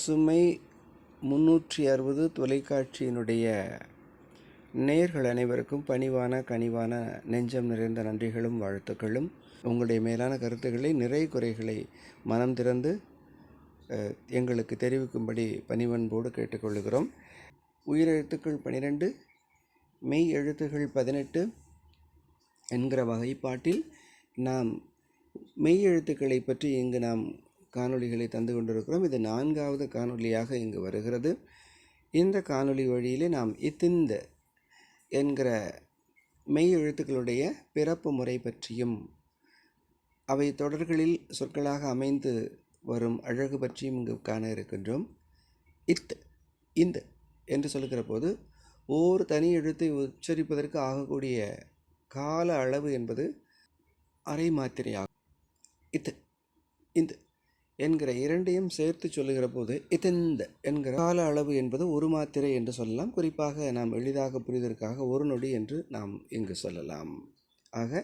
பசுமை 360 தொலைக்காட்சியினுடைய நேயர்கள் அனைவருக்கும் பணிவான கனிவான நெஞ்சம் நிறைந்த நன்றிகளும் வாழ்த்துக்களும். உங்களுடைய மேலான கருத்துக்களை, நிறை குறைகளை மனம் திறந்து எங்களுக்கு தெரிவிக்கும்படி பணிவன்போடு கேட்டுக்கொள்கிறோம். உயிரெழுத்துக்கள் 12, மெய் எழுத்துக்கள் 18 என்கிற வகைப்பாட்டில் நாம் மெய் எழுத்துக்களை பற்றி இங்கு நாம் காணொளிகளை தந்து கொண்டிருக்கிறோம். இது 4வது காணொளியாக இங்கு வருகிறது. இந்த காணொளி வழியிலே நாம் இத்திந்த என்கிற மெய் எழுத்துக்களுடைய பிறப்பு முறை பற்றியும் அவை தொடர்களில் சொற்களாக அமைந்து வரும் அழகு பற்றியும் இங்கு காண இருக்கின்றோம். இந்த என்று சொல்லுகிற போது ஓர் தனி எழுத்தை உச்சரிப்பதற்கு ஆகக்கூடிய கால அளவு என்பது அரை மாத்திரையாகும். இந்த என்கிற இரண்டையும் சேர்த்து சொல்லுகிற போது இத்திந்த என்கிற கால அளவு என்பது ஒரு மாத்திரை என்று சொல்லலாம். குறிப்பாக நாம் எளிதாக புரிவதற்காக ஒரு நொடி என்று நாம் இங்கு சொல்லலாம். ஆக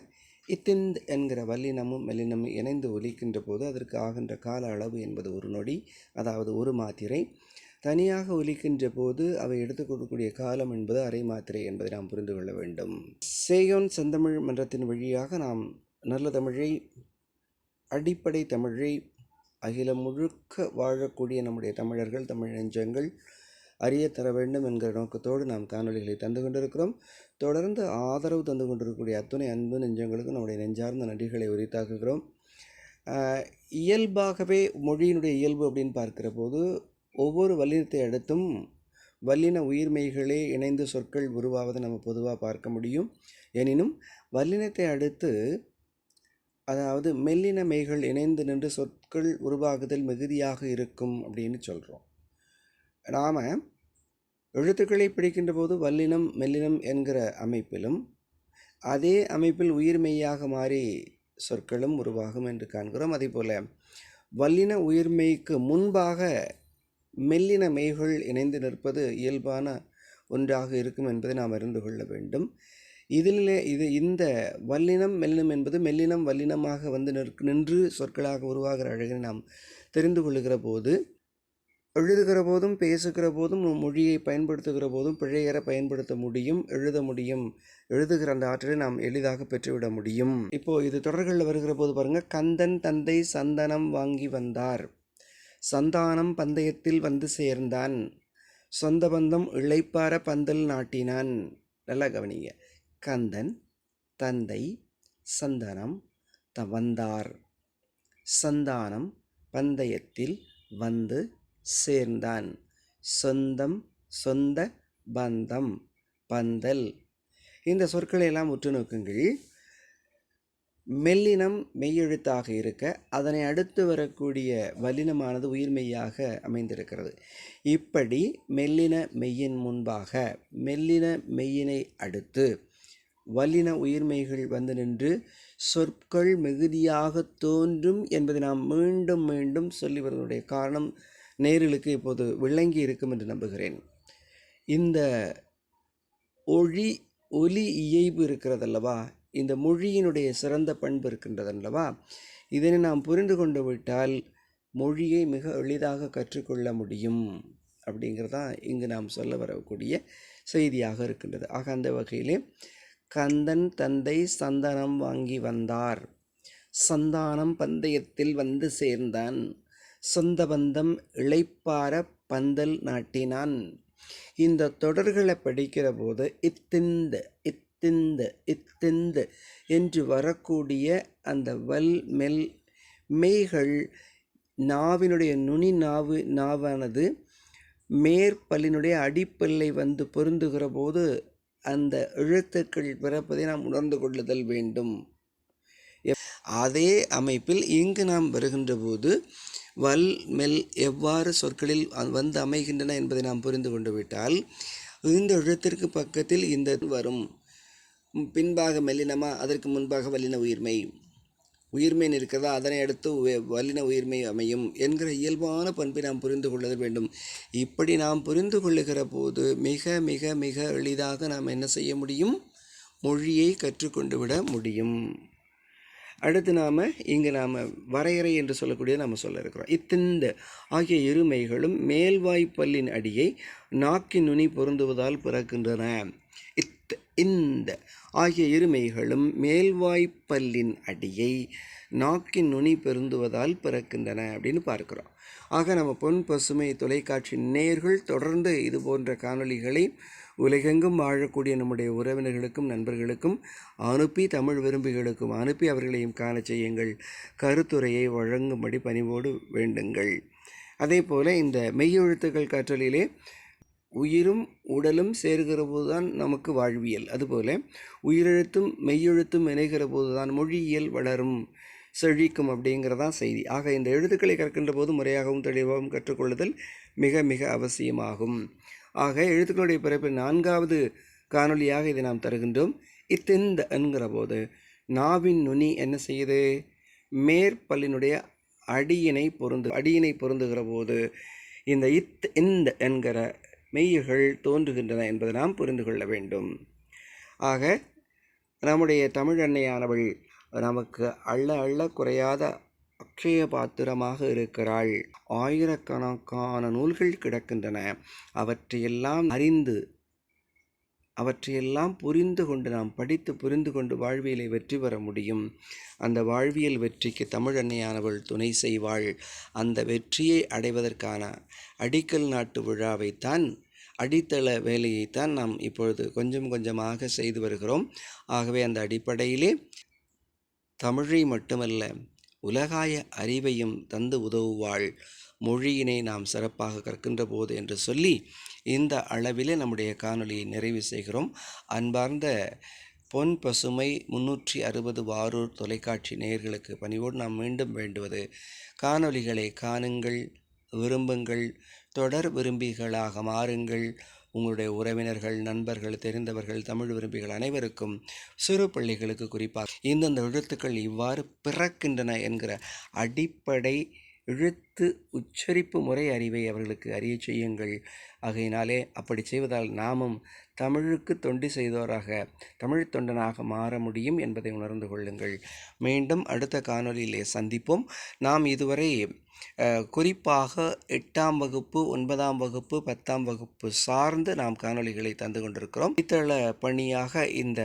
இத்திந்த் என்கிற வல்லினமும் மெல்லினமும் இணைந்து ஒலிக்கின்ற போது அதற்கு ஆகின்ற கால அளவு என்பது ஒரு நொடி, அதாவது ஒரு மாத்திரை. தனியாக ஒலிக்கின்ற போது அவை எடுத்துக்கொள்ளக்கூடிய காலம் என்பது அரை மாத்திரை என்பதை நாம் புரிந்து கொள்ள வேண்டும். சேயோன் செந்தமிழ் மன்றத்தின் வழியாக நாம் நல்ல தமிழை, அடிப்படை தமிழை அகிலம் முழுக்க வாழக்கூடிய நம்முடைய தமிழர்கள், தமிழ் நெஞ்சங்கள் அறிய தர வேண்டும் என்கிற நோக்கத்தோடு நாம் காணொலிகளை தந்து கொண்டிருக்கிறோம். தொடர்ந்து ஆதரவு தந்து கொண்டிருக்கக்கூடிய அத்துணை அன்பு நெஞ்சங்களுக்கும் நம்முடைய நெஞ்சார்ந்த நன்றிகளை உரித்தாக்குகிறோம். இயல்பாகவே மொழியினுடைய இயல்பு அப்படின்னு பார்க்கிற போது ஒவ்வொரு வல்லினத்தை அடுத்தும் வல்லின உயிர்மெய்களே இணைந்து சொற்கள் உருவாவதை நம்ம பொதுவாக பார்க்க முடியும். எனினும் வல்லினத்தை அடுத்து, அதாவது மெல்லின மெய்கள் இணைந்து நின்று சொற்கள் உருவாகுதல் மிகுதியாக இருக்கும் அப்படின்னு சொல்கிறோம். நாம் எழுத்துக்களை பிடிக்கின்ற போது வல்லினம் மெல்லினம் என்கிற அமைப்பிலும் அதே அமைப்பில் உயிர்மெய்யாக மாறி சொற்களும் உருவாகும் என்று காண்கிறோம். அதே போல் வல்லின உயிர்மெய்க்கு முன்பாக மெல்லின மெய்கள் இணைந்து நிற்பது இயல்பான ஒன்றாக இருக்கும் என்பதை நாம் அறிந்து கொள்ள வேண்டும். இந்த வல்லினம் மெல்லினம் என்பது மெல்லினம் வல்லினமாக வந்து நின்று சொற்களாக உருவாகிற அழகினை நாம் தெரிந்து கொள்ளுகிற போது, எழுதுகிற போதும் பேசுகிற போதும் மொழியை பயன்படுத்துகிற போதும் பிழையற பயன்படுத்த முடியும், எழுத முடியும். எழுதுகிற அந்த ஆற்றலை நாம் எளிதாக பெற்றுவிட முடியும். இப்போது இது தொடர்களில் வருகிற போது பாருங்கள். கந்தன் தந்தை சந்தனம் வாங்கி வந்தார், சந்தானம் பந்தயத்தில் வந்து சேர்ந்தான், சொந்த பந்தம் இளைப்பார பந்தல் நாட்டினான். நல்லா கவனிங்க. கந்தன் தந்தை சந்தனம் வந்தார், சந்தானம் பந்தயத்தில் வந்து சேர்ந்தான், சொந்த பந்தம் பந்தல். இந்த சொற்களை எல்லாம் உற்று நோக்குங்கள். மெல்லினம் மெய்யெழுத்தாக இருக்க அதனை அடுத்து வரக்கூடிய வல்லினமானது உயிர்மெய்யாக அமைந்திருக்கிறது. இப்படி மெல்லின மெய்யின் முன்பாக மெல்லின மெய்யினை அடுத்து வல்லின உயிர்மெய்கள் வந்து நின்று சொற்கள் மிகுதியாக தோன்றும் என்பதை நாம் மீண்டும் மீண்டும் சொல்லி வருவதனுடைய காரணம் நேயர்களுக்கு இப்போது விளங்கி இருக்கும் என்று நம்புகிறேன். இந்த ஒலி இயைபு இருக்கிறதல்லவா, இந்த மொழியினுடைய சிறந்த பண்பு இருக்கின்றதல்லவா, இதனை நாம் புரிந்து கொண்டு விட்டால் மொழியை மிக எளிதாக கற்றுக்கொள்ள முடியும் அப்படிங்கிறதான் இங்கு நாம் சொல்ல வரக்கூடிய செய்தியாக இருக்கின்றது. ஆக அந்த வகையிலே கந்தன் தந்தை சந்தனம் வாங்கி வந்தார், சந்தானம் பந்தயத்தில் வந்து சேர்ந்தான், சொந்த பந்தம் இளைப்பார பந்தல் நாட்டினான். இந்த தொடர்களை படிக்கிற போது இத்திந்த என்று வரக்கூடிய அந்த வல் மெல் மெய்கள் நாவினுடைய நுனி நாவானது மேற்பல்லினுடைய அடிப்பல்லை வந்து பொருந்துகிற போது அந்த எழுத்துக்கள் பிறப்பதை நாம் உணர்ந்து கொள்ளுதல் வேண்டும். அதே அமைப்பில் இங்கு நாம் வருகின்ற போது வல் மெல் எவ்வாறு சொற்களில் வந்து அமைகின்றன என்பதை நாம் புரிந்து கொண்டு விட்டால், இந்த எழுத்திற்கு பக்கத்தில் இந்த வரும், பின்பாக மெல்லினமா, அதற்கு முன்பாக வல்லின உயிர்மெய் இருக்கிறதா, அதனை அடுத்து வல்லின உயிர்மெய் அமையும் என்கிற இயல்பான பண்பை நாம் புரிந்து கொள்ள வேண்டும். இப்படி நாம் புரிந்து கொள்ளுகிற போது மிக மிக மிக எளிதாக நாம் என்ன செய்ய முடியும்? மொழியை கற்றுக்கொண்டு விட முடியும். அடுத்து இங்கு வரையறை என்று சொல்லக்கூடியது நாம் சொல்ல இருக்கிறோம். இத்திந்த ஆகிய இருமைகளும் மேல்வாய்ப்பல்லின் அடியை நாக்கின் நுனி பொருந்துவதால் பிறக்கின்றன. இந்த ஆகிய இருமைகளும் மேல்வாய்ப்பல்லின் அடியை நாக்கின் நுனி பொருந்துவதால் பிறக்கின்றன அப்படின்னு பார்க்கிறோம். ஆக நம்ம பொன் பசுமை தொலைக்காட்சி நேயர்கள் தொடர்ந்து இது போன்ற காணொளிகளை உலகெங்கும் வாழக்கூடிய நம்முடைய உறவினர்களுக்கும் நண்பர்களுக்கும் அனுப்பி, தமிழ் விரும்பிகளுக்கும் அனுப்பி அவர்களையும் காண செய்யுங்கள். கருத்துரையை வழங்கும்படி பணிவோடு வேண்டுங்கள். அதே போல் இந்த மெய்யெழுத்துக்கள் கற்றலிலே உயிரும் உடலும் சேர்கிற போதுதான் நமக்கு வாழ்வியல். அதுபோல் உயிரெழுத்தும் மெய்யெழுத்தும் இணைகிற போதுதான் மொழியியல் வளரும், செழிக்கும் அப்படிங்கிறதான் செய்தி. ஆக இந்த எழுத்துக்களை கற்கின்ற போது முறையாகவும் தெளிவாகவும் கற்றுக்கொள்ளுதல் மிக மிக அவசியமாகும். ஆக எழுத்துக்களுடைய பிறப்பு 4வது காணொலியாக இதை நாம் தருகின்றோம். இத்திந்த என்கிற போது நாவின் நுனி என்ன செய்யுது? மேற்பல்லினுடைய அடியினை பொருந்துகிற போது இந்த இந்த என்கிற மெய்கள் தோன்றுகின்றன என்பதை நாம் புரிந்து கொள்ள வேண்டும். ஆக நம்முடைய தமிழ் அன்னையானவள் நமக்கு அள்ள குறையாத அக்ஷய பாத்திரமாக இருக்கிறாள். ஆயிரக்கணக்கான நூல்கள் கிடக்கின்றன. அவற்றையெல்லாம் அறிந்து அவற்றையெல்லாம் புரிந்து கொண்டு நாம் படித்து புரிந்து கொண்டு வாழ்வியலை வெற்றி பெற முடியும். அந்த வாழ்வியல் வெற்றிக்கு தமிழ் அன்னையானவள் துணை செய்வாள். அந்த வெற்றியை அடைவதற்கான அடிக்கல் நாட்டு விழாவைத்தான், அடித்தள வேலையைத்தான் நாம் இப்பொழுது கொஞ்சம் கொஞ்சமாக செய்து வருகிறோம். ஆகவே அந்த அடிப்படையிலே தமிழை மட்டுமல்ல உலகாய அறிவையும் தந்து உதவுவாள் மொழியினை நாம் சிறப்பாக கற்கின்ற போது என்று சொல்லி இந்த அளவிலே நம்முடைய காணொலியை நிறைவு செய்கிறோம். அன்பார்ந்த பொன் பசுமை 360 வாரூர் தொலைக்காட்சி நேயர்களுக்கு பணிவோடு நாம் மீண்டும் வேண்டுவது, காணொலிகளை காணுங்கள், விரும்புங்கள், தொடர் விரும்பிகளாக மாறுங்கள். உங்களுடைய உறவினர்கள், நண்பர்கள், தெரிந்தவர்கள், தமிழ் விரும்பிகள் அனைவருக்கும், சிறு பிள்ளைகளுக்கு குறிப்பாக இந்தந்த எழுத்துக்கள் இவ்வாறு பிறக்கின்றன என்கிற அடிப்படை எழுத்து உச்சரிப்பு முறை அறிவை அவர்களுக்கு அறிய செய்யுங்கள். ஆகையினாலே அப்படி செய்வதால் நாமும் தமிழுக்கு தொண்டு செய்தோராக, தமிழ் தொண்டனாக மாற முடியும் என்பதை உணர்ந்து கொள்ளுங்கள். மீண்டும் அடுத்த காணொலியிலே சந்திப்போம். நாம் இதுவரை குறிப்பாக 8ஆம் வகுப்பு, 9ஆம் வகுப்பு, 10ஆம் வகுப்பு சார்ந்து நாம் காணொலிகளை தந்து கொண்டிருக்கிறோம். இத்தள பணியாக இந்த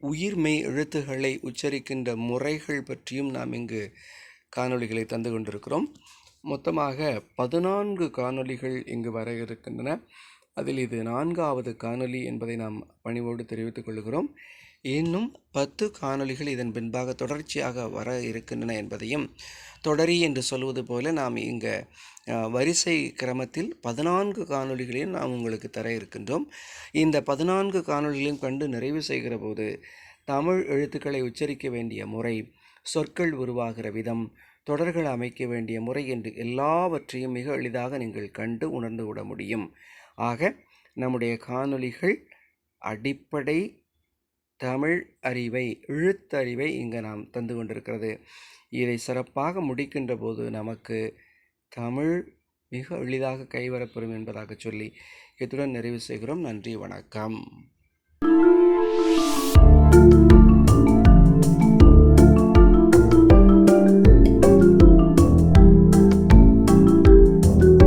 உயிர்மெய் எழுத்துக்களை உச்சரிக்கின்ற முறைகள் பற்றியும் நாம் இங்கு காணொலிகளை தந்து கொண்டிருக்கிறோம். மொத்தமாக 14 காணொலிகள் இங்கு வர இருக்கின்றன. அதில் இது 4வது காணொலி என்பதை நாம் பணிவோடு தெரிவித்துக் கொள்கிறோம். இன்னும் 10 காணொலிகள் இதன் பின்பாக தொடர்ச்சியாக வர இருக்கின்றன என்பதையும், தொடரி என்று சொல்வது போல நாம் இங்கே வரிசை கிரமத்தில் 14 காணொலிகளையும் நாம் உங்களுக்கு தர இருக்கின்றோம். இந்த 14 காணொலிகளையும் கண்டு நிறைவு செய்கிற போது தமிழ் எழுத்துக்களை உச்சரிக்க வேண்டிய முறை, சொற்கள் உருவாகிற விதம், தொடர்கள் அமைக்க வேண்டிய முறை என்று எல்லாவற்றையும் மிக எளிதாக நீங்கள் கண்டு உணர்ந்து விட முடியும். ஆக நம்முடைய காணொலிகள் அடிப்படை தமிழ் அறிவை, எழுத்தறிவை இங்கே நாம் தந்து கொண்டிருக்கிறது. இதை சிறப்பாக முடிக்கின்ற போது நமக்கு தமிழ் மிக எளிதாக கைவரப்பெறும் என்பதாக சொல்லி இத்துடன் நிறைவு செய்கிறோம். நன்றி, வணக்கம்.